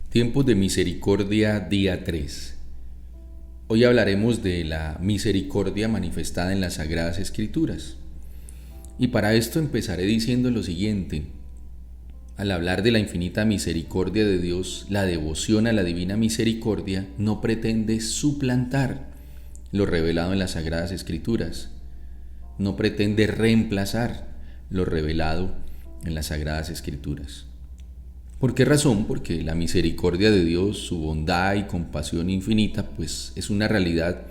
Tiempos de misericordia, día 3. Hoy hablaremos de la misericordia manifestada en las Sagradas Escrituras. Y para esto empezaré diciendo lo siguiente. Al hablar de la infinita misericordia de Dios, la devoción a la divina misericordia no pretende suplantar lo revelado en las Sagradas Escrituras. No pretende reemplazar lo revelado en las Sagradas Escrituras. ¿Por qué razón? Porque la misericordia de Dios, su bondad y compasión infinita, pues es una realidad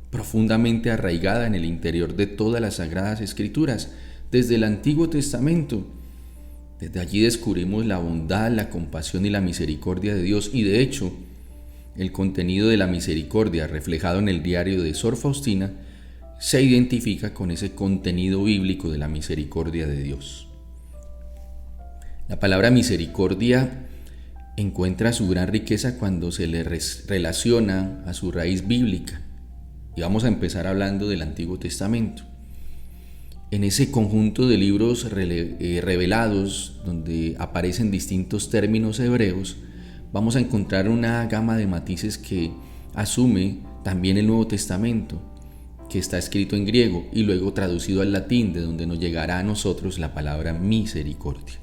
profundamente arraigada en el interior de todas las Sagradas Escrituras, desde el Antiguo Testamento. Desde allí descubrimos la bondad, la compasión y la misericordia de Dios, y de hecho, el contenido de la misericordia reflejado en el diario de Sor Faustina se identifica con ese contenido bíblico de la misericordia de Dios. La palabra misericordia encuentra su gran riqueza cuando se le relaciona a su raíz bíblica. Y vamos a empezar hablando del Antiguo Testamento. En ese conjunto de libros revelados, donde aparecen distintos términos hebreos, vamos a encontrar una gama de matices que asume también el Nuevo Testamento, que está escrito en griego y luego traducido al latín, de donde nos llegará a nosotros la palabra misericordia.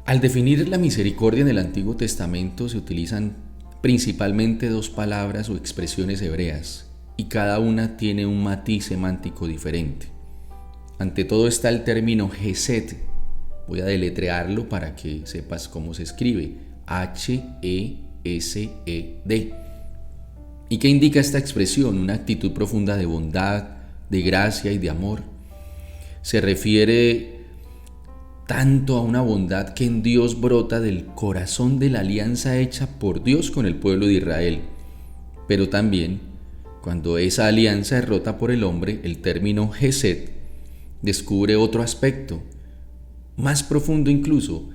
Al definir la misericordia en el Antiguo Testamento se utilizan principalmente dos palabras o expresiones hebreas, y cada una tiene un matiz semántico diferente. Ante todo está el término Hesed. Voy a deletrearlo para que sepas cómo se escribe. H-E-S-E-D. ¿Y qué indica esta expresión? Una actitud profunda de bondad, de gracia y de amor. Se refiere tanto a una bondad que en Dios brota del corazón de la alianza hecha por Dios con el pueblo de Israel. Pero también, cuando esa alianza es rota por el hombre, el término Hesed descubre otro aspecto, más profundo incluso,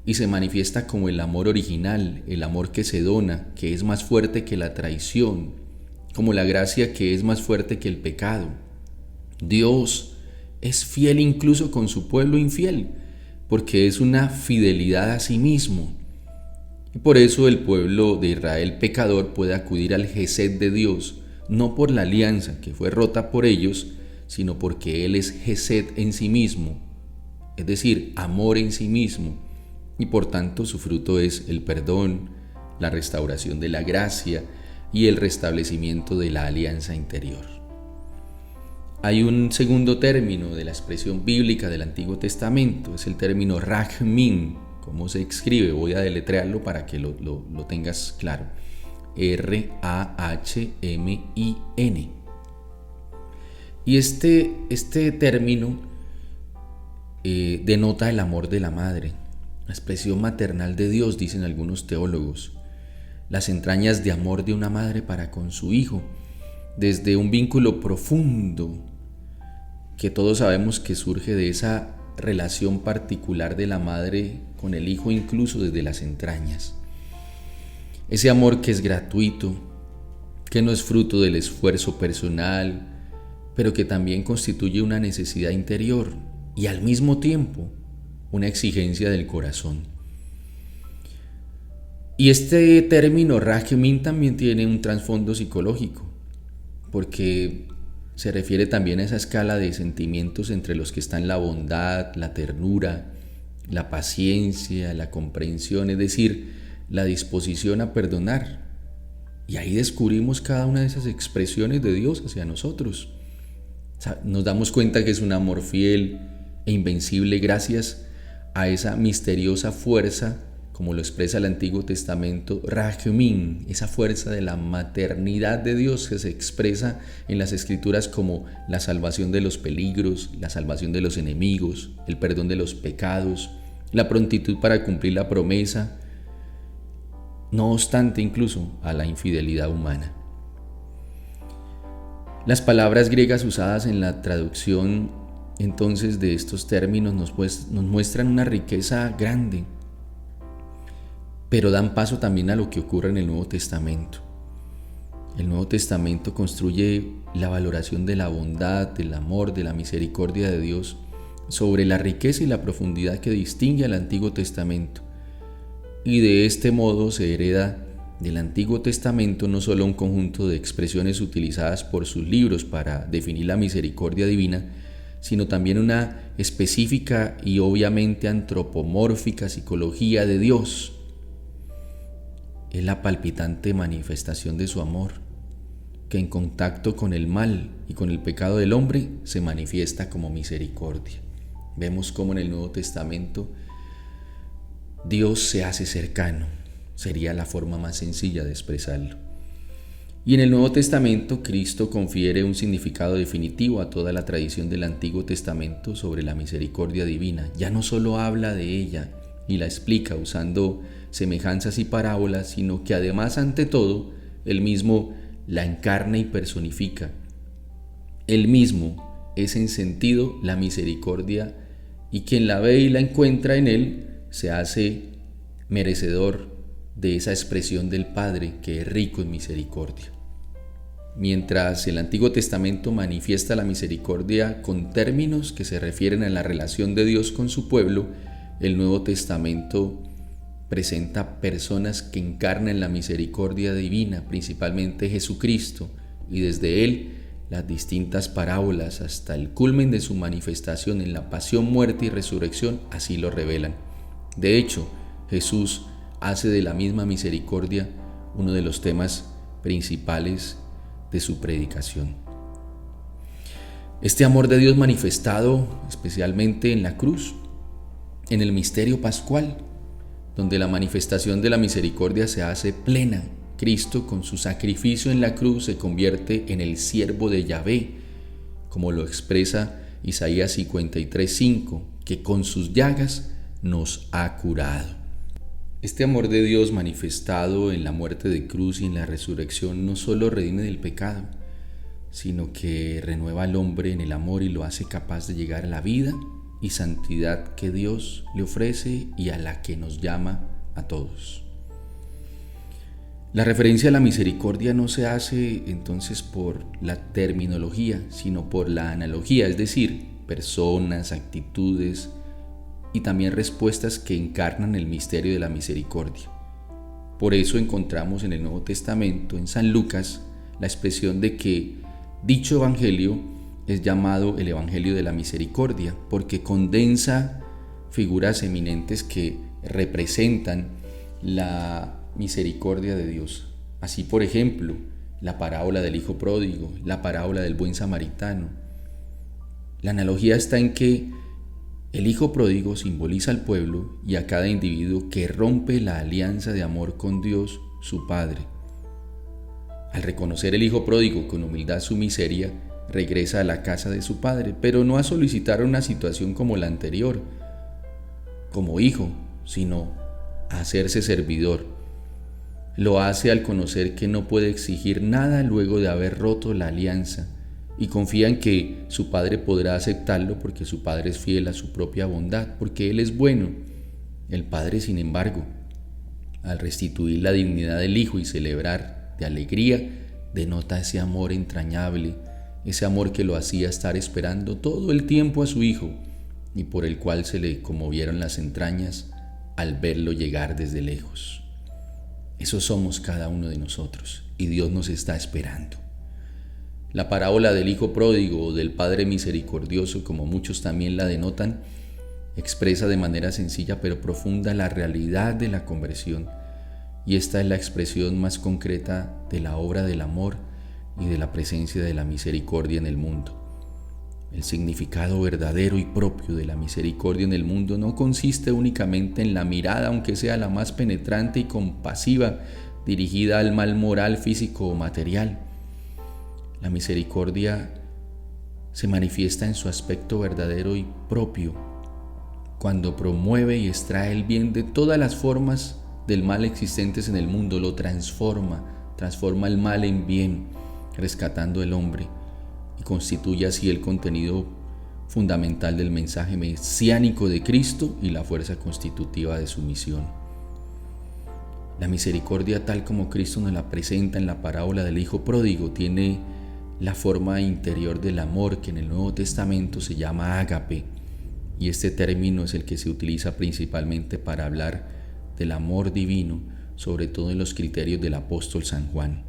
y se manifiesta como el amor original, el amor que se dona, que es más fuerte que la traición, como la gracia que es más fuerte que el pecado. Dios es fiel incluso con su pueblo infiel, porque es una fidelidad a sí mismo. Y por eso el pueblo de Israel pecador puede acudir al Hesed de Dios, no por la alianza que fue rota por ellos, sino porque Él es Hesed en sí mismo, es decir, amor en sí mismo, y por tanto su fruto es el perdón, la restauración de la gracia y el restablecimiento de la alianza interior. Hay un segundo término de la expresión bíblica del Antiguo Testamento, es el término Rachmin. ¿Cómo se escribe? Voy a deletrearlo para que lo tengas claro. R-A-H-M-I-N. Y este término denota el amor de la madre, la expresión maternal de Dios, dicen algunos teólogos, las entrañas de amor de una madre para con su hijo, desde un vínculo profundo que todos sabemos que surge de esa relación particular de la madre con el hijo, incluso desde las entrañas. Ese amor que es gratuito, que no es fruto del esfuerzo personal, pero que también constituye una necesidad interior y al mismo tiempo una exigencia del corazón. Y este término Rachmin también tiene un trasfondo psicológico, porque se refiere también a esa escala de sentimientos entre los que están la bondad, la ternura, la paciencia, la comprensión, es decir, la disposición a perdonar. Y ahí descubrimos cada una de esas expresiones de Dios hacia nosotros. Nos damos cuenta que es un amor fiel e invencible gracias a esa misteriosa fuerza, como lo expresa el Antiguo Testamento, Rachmin, esa fuerza de la maternidad de Dios que se expresa en las Escrituras como la salvación de los peligros, la salvación de los enemigos, el perdón de los pecados, la prontitud para cumplir la promesa, no obstante incluso a la infidelidad humana. Las palabras griegas usadas en la traducción entonces de estos términos nos muestran una riqueza grande, pero dan paso también a lo que ocurre en el Nuevo Testamento. El Nuevo Testamento construye la valoración de la bondad, del amor, de la misericordia de Dios sobre la riqueza y la profundidad que distingue al Antiguo Testamento. y de este modo se hereda del Antiguo Testamento no solo un conjunto de expresiones utilizadas por sus libros para definir la misericordia divina, sino también una específica y obviamente antropomórfica psicología de Dios. Es la palpitante manifestación de su amor, que en contacto con el mal y con el pecado del hombre se manifiesta como misericordia. Vemos cómo en el Nuevo Testamento Dios se hace cercano, sería la forma más sencilla de expresarlo. Y en el Nuevo Testamento Cristo confiere un significado definitivo a toda la tradición del Antiguo Testamento sobre la misericordia divina. Ya no solo habla de ella y la explica usando semejanzas y parábolas, sino que además, ante todo, Él mismo la encarna y personifica. Él mismo es en sentido la misericordia, y quien la ve y la encuentra en Él se hace merecedor de esa expresión del Padre que es rico en misericordia. Mientras el Antiguo Testamento manifiesta la misericordia con términos que se refieren a la relación de Dios con su pueblo, el Nuevo Testamento presenta personas que encarnan la misericordia divina, principalmente Jesucristo, y desde Él las distintas parábolas hasta el culmen de su manifestación en la pasión, muerte y resurrección así lo revelan. De hecho, Jesús hace de la misma misericordia uno de los temas principales de su predicación. Este amor de Dios manifestado especialmente en la cruz, en el misterio pascual, donde la manifestación de la misericordia se hace plena. Cristo, con su sacrificio en la cruz, se convierte en el siervo de Yahvé, como lo expresa Isaías 53:5, que con sus llagas nos ha curado. Este amor de Dios manifestado en la muerte de cruz y en la resurrección no solo redime del pecado, sino que renueva al hombre en el amor y lo hace capaz de llegar a la vida y santidad que Dios le ofrece y a la que nos llama a todos. La referencia a la misericordia no se hace entonces por la terminología, sino por la analogía, es decir, personas, actitudes y también respuestas que encarnan el misterio de la misericordia. Por eso encontramos en el Nuevo Testamento, en San Lucas, la expresión de que dicho evangelio es llamado el Evangelio de la Misericordia, porque condensa figuras eminentes que representan la misericordia de Dios. Así, por ejemplo, la parábola del hijo pródigo, la parábola del buen samaritano. La analogía está en que el hijo pródigo simboliza al pueblo y a cada individuo que rompe la alianza de amor con Dios, su Padre. Al reconocer el hijo pródigo con humildad su miseria, regresa a la casa de su padre, pero no a solicitar una situación como la anterior, como hijo, sino a hacerse servidor. Lo hace al conocer que no puede exigir nada luego de haber roto la alianza y confía en que su padre podrá aceptarlo porque su padre es fiel a su propia bondad, porque él es bueno. El padre, sin embargo, al restituir la dignidad del hijo y celebrar de alegría, denota ese amor entrañable, ese amor que lo hacía estar esperando todo el tiempo a su hijo y por el cual se le conmovieron las entrañas al verlo llegar desde lejos. Eso somos cada uno de nosotros y Dios nos está esperando. La parábola del hijo pródigo o del padre misericordioso, como muchos también la denotan, expresa de manera sencilla pero profunda la realidad de la conversión, y esta es la expresión más concreta de la obra del amor y de la presencia de la misericordia en el mundo. El significado verdadero y propio de la misericordia en el mundo no consiste únicamente en la mirada, aunque sea la más penetrante y compasiva, dirigida al mal moral, físico o material. La misericordia se manifiesta en su aspecto verdadero y propio, cuando promueve y extrae el bien de todas las formas del mal existentes en el mundo, lo transforma el mal en bien, rescatando el hombre, y constituye así el contenido fundamental del mensaje mesiánico de Cristo y la fuerza constitutiva de su misión. La misericordia, tal como Cristo nos la presenta en la parábola del hijo pródigo, tiene la forma interior del amor que en el Nuevo Testamento se llama ágape, y este término es el que se utiliza principalmente para hablar del amor divino, sobre todo en los criterios del apóstol San Juan.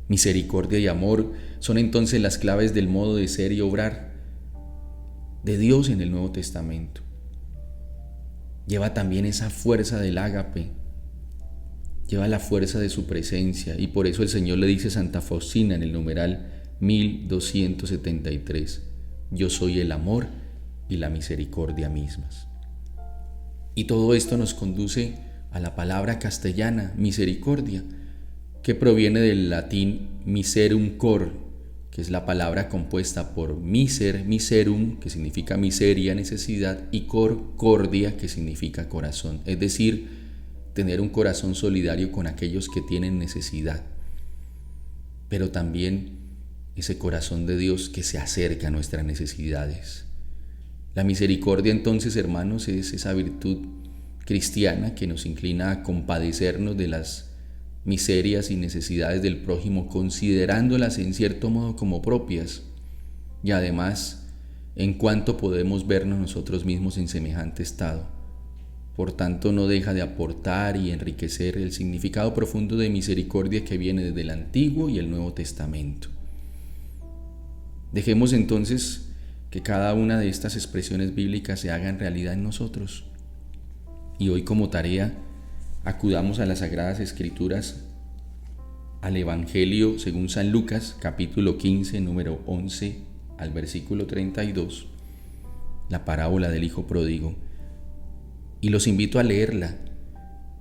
Misericordia y amor son entonces las claves del modo de ser y obrar de Dios en el Nuevo Testamento. Lleva también esa fuerza del ágape, lleva la fuerza de su presencia, y por eso el Señor le dice a Santa Faustina en el numeral 1273: yo soy el amor y la misericordia mismas. Y todo esto nos conduce a la palabra castellana misericordia, que proviene del latín miserum cor, que es la palabra compuesta por miser, miserum, que significa miseria, necesidad, y cor, cordia, que significa corazón, es decir, tener un corazón solidario con aquellos que tienen necesidad, pero también ese corazón de Dios que se acerca a nuestras necesidades. La misericordia, entonces, hermanos, es esa virtud cristiana que nos inclina a compadecernos de las miserias y necesidades del prójimo, considerándolas en cierto modo como propias, y además en cuanto podemos vernos nosotros mismos en semejante estado. Por tanto, no deja de aportar y enriquecer el significado profundo de misericordia que viene desde el Antiguo y el Nuevo Testamento. Dejemos entonces que cada una de estas expresiones bíblicas se hagan realidad en nosotros. Y hoy, como tarea, acudamos a las Sagradas Escrituras, al Evangelio según San Lucas, capítulo 15, número 11 al versículo 32, la parábola del Hijo Pródigo. Y los invito a leerla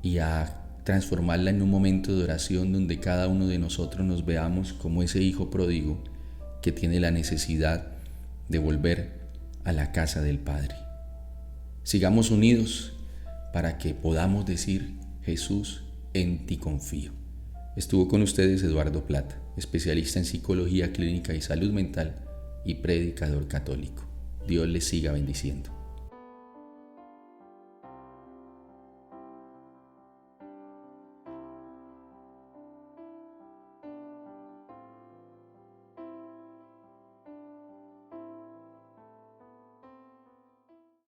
y a transformarla en un momento de oración donde cada uno de nosotros nos veamos como ese Hijo Pródigo que tiene la necesidad de volver a la casa del Padre. Sigamos unidos para que podamos decir: Jesús, en ti confío. Estuvo con ustedes Eduardo Plata, especialista en psicología clínica y salud mental y predicador católico. Dios les siga bendiciendo.